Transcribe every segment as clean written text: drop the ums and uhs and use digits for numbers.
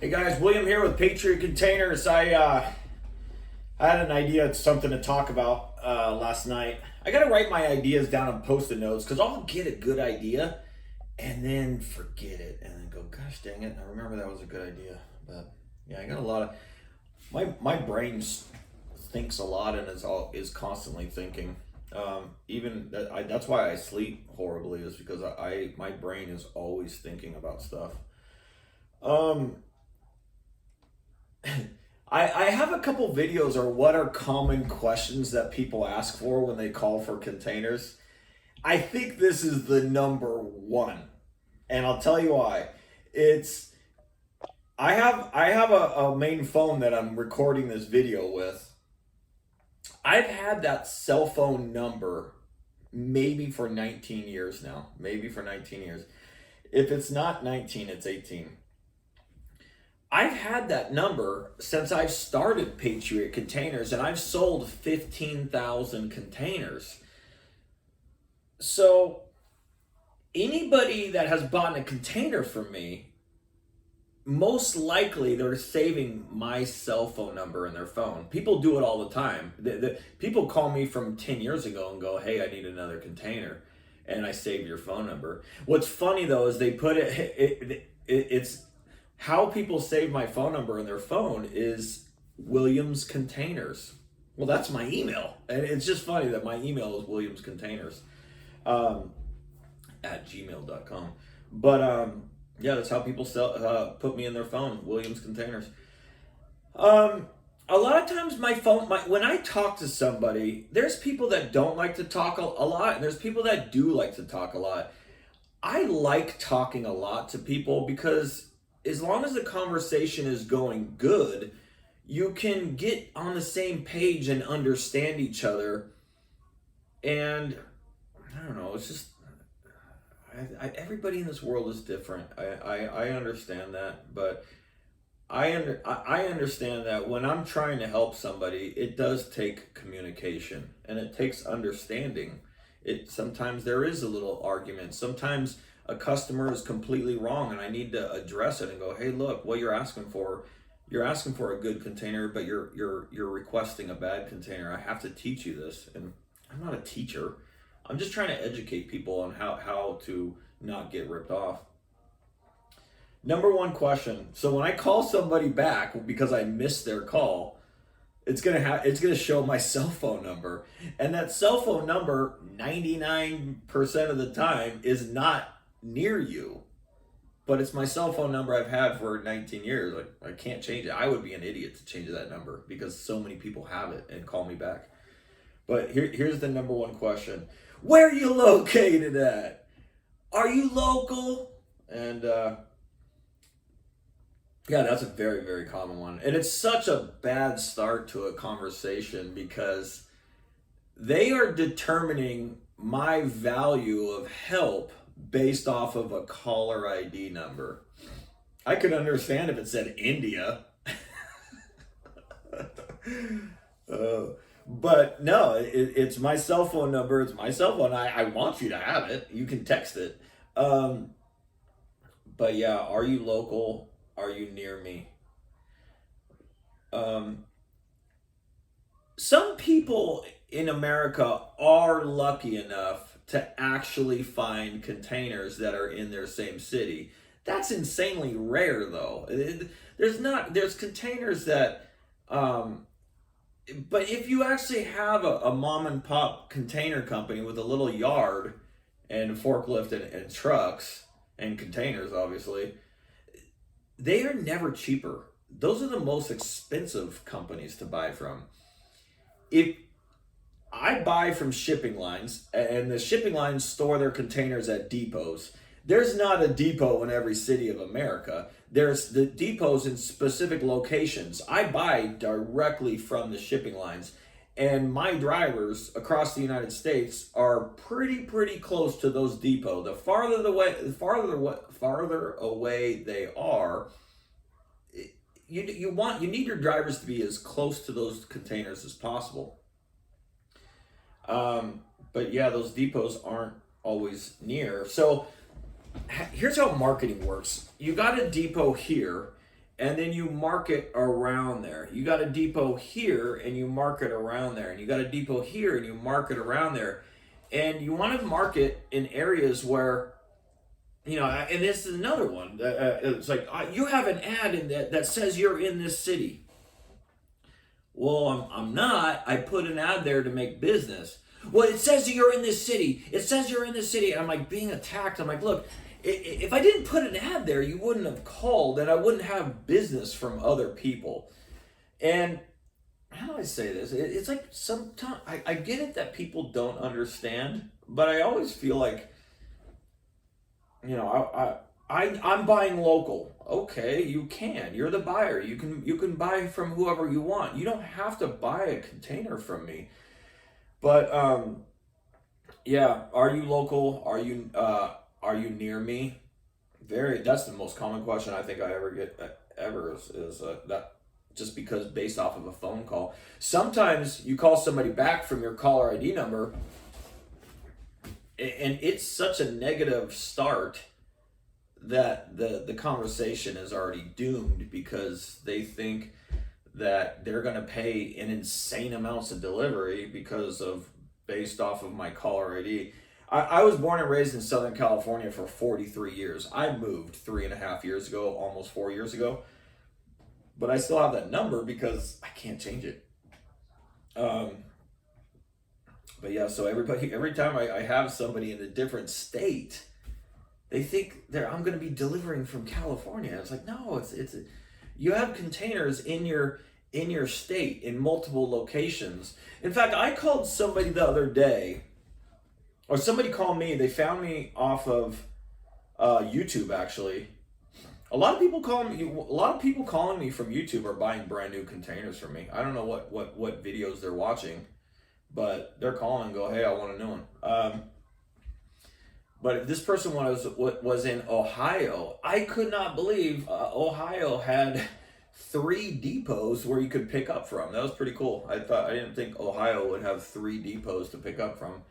Hey guys, William here with Patriot Containers. I had an idea, something to talk about last night. I gotta write my ideas down on post-it notes because I'll get a good idea and then forget it and then go, gosh dang it, I remember that was a good idea. But yeah, I got a lot of my brain thinks a lot and is constantly thinking. That's why I sleep horribly, is because my brain is always thinking about stuff. I have a couple videos or what are common questions that people ask for when they call for containers. I think this is the number one, and I'll tell you why. I have a main phone that I'm recording this video with. I've had that cell phone number maybe for 19 years now. Maybe for 19 years. If it's not 19, it's 18. I've had that number since I've started Patriot Containers, and I've sold 15,000 containers. So anybody that has bought a container from me, most likely they're saving my cell phone number in their phone. People do it all the time. People call me from 10 years ago and go, hey, I need another container. And I save your phone number. What's funny though is they put it's how people save my phone number in their phone is Williams Containers. Well, that's my email. And it's just funny that my email is Williams Containers at gmail.com. But yeah, that's how people put me in their phone, Williams Containers. A lot of times when I talk to somebody, there's people that don't like to talk a lot, and there's people that do like to talk a lot. I like talking a lot to people because as long as the conversation is going good, you can get on the same page and understand each other. And I don't know, it's just, everybody in this world is different. I understand that, but I understand that when I'm trying to help somebody, it does take communication and it takes understanding. Sometimes there is a little argument. Sometimes a customer is completely wrong and I need to address it and go, hey, look, what you're asking for a good container, but you're requesting a bad container. I have to teach you this. And I'm not a teacher. I'm just trying to educate people on how to not get ripped off. Number one question. So when I call somebody back because I missed their call, it's gonna show my cell phone number. And that cell phone number 99% of the time is not near you. But it's my cell phone number I've had for 19 years. I can't change it. I would be an idiot to change that number because so many people have it and call me back. But here's the number one question. Where are you located at? Are you local? And yeah, that's a very, very common one. And it's such a bad start to a conversation because they are determining my value of help based off of a caller ID number. I could understand if it said India. But no, it's my cell phone number. It's my cell phone. I want you to have it. You can text it. But yeah, are you local? Are you near me? Some people in America are lucky enough to actually find containers that are in their same city. That's insanely rare though. There's containers that, but if you actually have a mom and pop container company with a little yard and a forklift and trucks and containers, obviously, they are never cheaper. Those are the most expensive companies to buy from. If I buy from shipping lines, and the shipping lines store their containers at depots. There's not a depot in every city of America. There's the depots in specific locations. I buy directly from the shipping lines, and my drivers across the United States are pretty close to those depots. The farther away they are, you need your drivers to be as close to those containers as possible. But yeah, those depots aren't always near. So here's how marketing works. You got a depot here, and then you market around there. You got a depot here and you market around there, and you got a depot here and you market around there. And you want to market in areas where, and this is another one. It's like, you have an ad in that says you're in this city. Well, I'm not. I put an ad there to make business. Well, it says that you're in this city. It says you're in this city. I'm like being attacked. I'm like, look, if I didn't put an ad there, you wouldn't have called, and I wouldn't have business from other people. And how do I say this? It's like sometimes I get it that people don't understand, but I always feel like, I'm buying local. Okay, you can. You're the buyer. You can buy from whoever you want. You don't have to buy a container from me. But yeah, are you local? Are you near me? That's the most common question I think I ever get is that, just because based off of a phone call. Sometimes you call somebody back from your caller ID number, and it's such a negative start that the conversation is already doomed, because they think that they're going to pay in insane amounts of delivery based off of my caller ID. I was born and raised in Southern California for 43 years. I moved 3.5 years ago, almost 4 years ago. But I still have that number because I can't change it. But yeah, so every time I have somebody in a different state, they think I'm going to be delivering from California. It's like, no, you have containers in your state in multiple locations. In fact, I called somebody the other day, or somebody called me. They found me off of YouTube, actually. A lot of people calling me from YouTube are buying brand new containers from me. I don't know what videos they're watching, but they're calling and go, hey, I want a new one. But if this person was in Ohio, I could not believe Ohio had 3 depots where you could pick up from. That was pretty cool. I didn't think Ohio would have 3 depots to pick up from.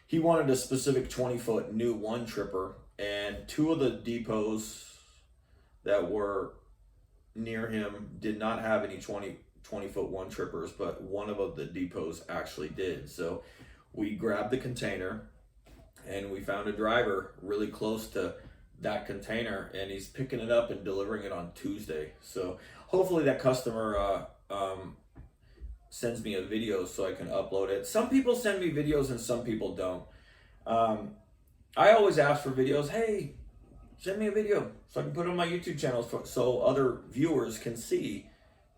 He wanted a specific 20-foot new one tripper, and 2 of the depots that were near him did not have any 20-foot one trippers, but one of the depots actually did. So we grabbed the container, and we found a driver really close to that container, and he's picking it up and delivering it on Tuesday. So hopefully that customer sends me a video so I can upload it. Some people send me videos and some people don't. I always ask for videos. Hey, send me a video so I can put it on my YouTube channel so other viewers can see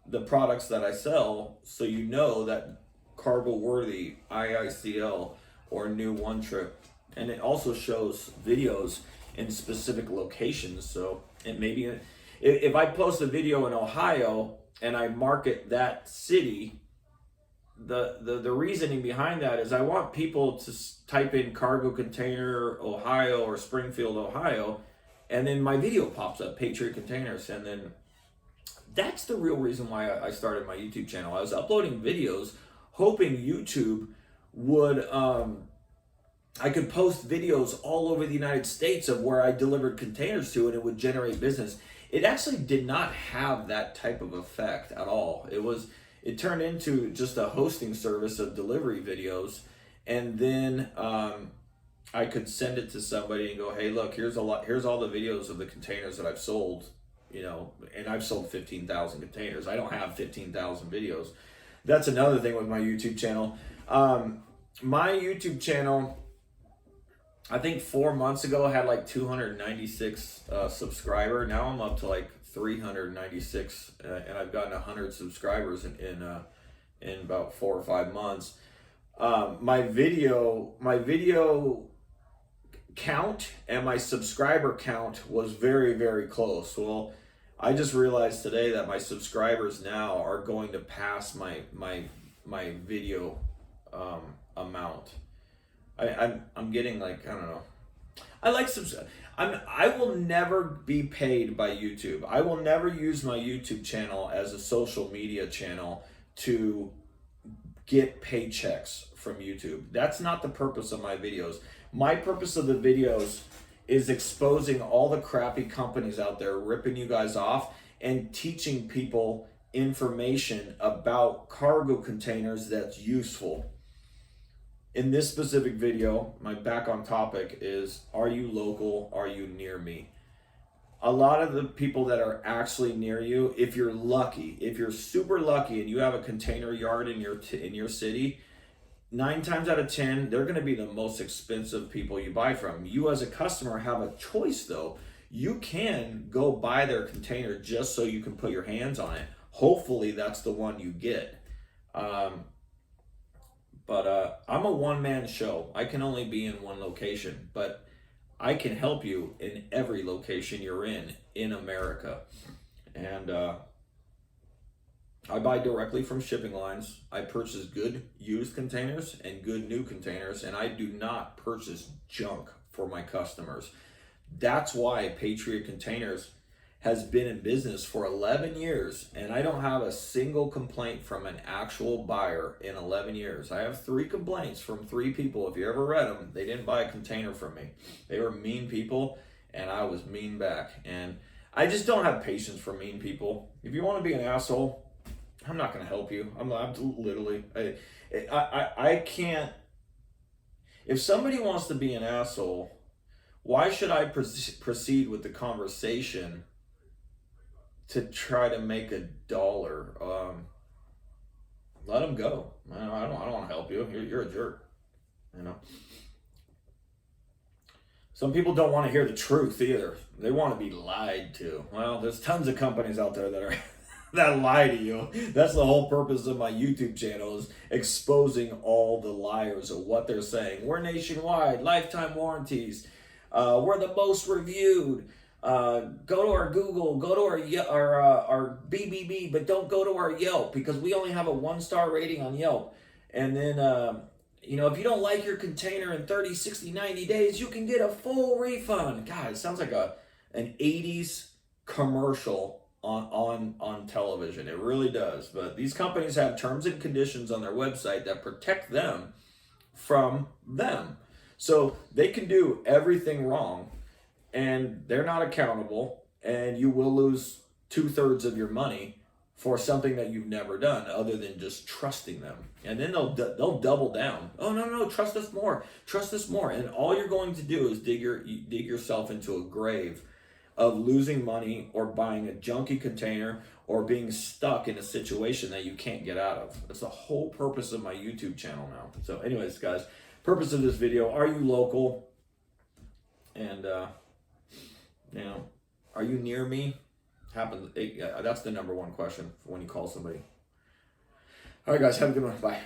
the products that I sell, so you know that cargo worthy, IICL, or new one trip. And it also shows videos in specific locations. So it maybe if I post a video in Ohio and I market that city, the reasoning behind that is I want people to type in cargo container Ohio or Springfield, Ohio, and then my video pops up, Patriot Containers. And then that's the real reason why I started my YouTube channel. I was uploading videos hoping YouTube would I could post videos all over the United States of where I delivered containers to, and it would generate business. It actually did not have that type of effect at all. It turned into just a hosting service of delivery videos, and then I could send it to somebody and go, hey, look, here's all the videos of the containers that I've sold, and I've sold 15,000 containers. I don't have 15,000 videos. That's another thing with my YouTube channel. My YouTube channel, I think 4 months ago, had like 296 subscriber. Now I'm up to like 396, and I've gotten 100 subscribers in about 4 or 5 months. My video count and my subscriber count was very, very close. Well, I just realized today that my subscribers now are going to pass my video amount. I'm getting like, I don't know. I will never be paid by YouTube. I will never use my YouTube channel as a social media channel to get paychecks from YouTube. That's not the purpose of my videos. My purpose of the videos is exposing all the crappy companies out there ripping you guys off, and teaching people information about cargo containers that's useful. In this specific video, my back on topic is, are you local? Are you near me? A lot of the people that are actually near you, if you're lucky, if you're super lucky and you have a container yard in your city, 9 times out of 10, they're going to be the most expensive people you buy from. You as a customer have a choice though. You can go buy their container just so you can put your hands on it. Hopefully that's the one you get. But I'm a one-man show. I can only be in one location, but I can help you in every location you're in America. And I buy directly from shipping lines. I purchase good used containers and good new containers, and I do not purchase junk for my customers. That's why Patriot Containers has been in business for 11 years, and I don't have a single complaint from an actual buyer in 11 years. I have 3 complaints from 3 people. If you ever read them, they didn't buy a container from me. They were mean people, and I was mean back. And I just don't have patience for mean people. If you want to be an asshole, I'm not going to help you. I'm literally, I can't. If somebody wants to be an asshole, why should I proceed with the conversation to try to make $1? Let them go. I don't want to help you. You're a jerk. You know. Some people don't want to hear the truth either. They want to be lied to. Well, there's tons of companies out there that are that lie to you. That's the whole purpose of my YouTube channel, is exposing all the liars of what they're saying. We're nationwide, lifetime warranties. We're the most reviewed. Go to our Google, go to our BBB, but don't go to our Yelp because we only have a 1-star rating on Yelp. And then, if you don't like your container in 30, 60, 90 days, you can get a full refund. God, it sounds like an 80s commercial on television. It really does. But these companies have terms and conditions on their website that protect them from them. So they can do everything wrong, and they're not accountable, and you will lose 2/3 of your money for something that you've never done other than just trusting them. And then they'll double down. Oh, no, trust us more. Trust us more. And all you're going to do is dig yourself into a grave of losing money or buying a junky container or being stuck in a situation that you can't get out of. That's the whole purpose of my YouTube channel now. So anyways, guys, purpose of this video, are you local? And, are you near me? That's the number one question when you call somebody. All right, guys, have a good one. Bye.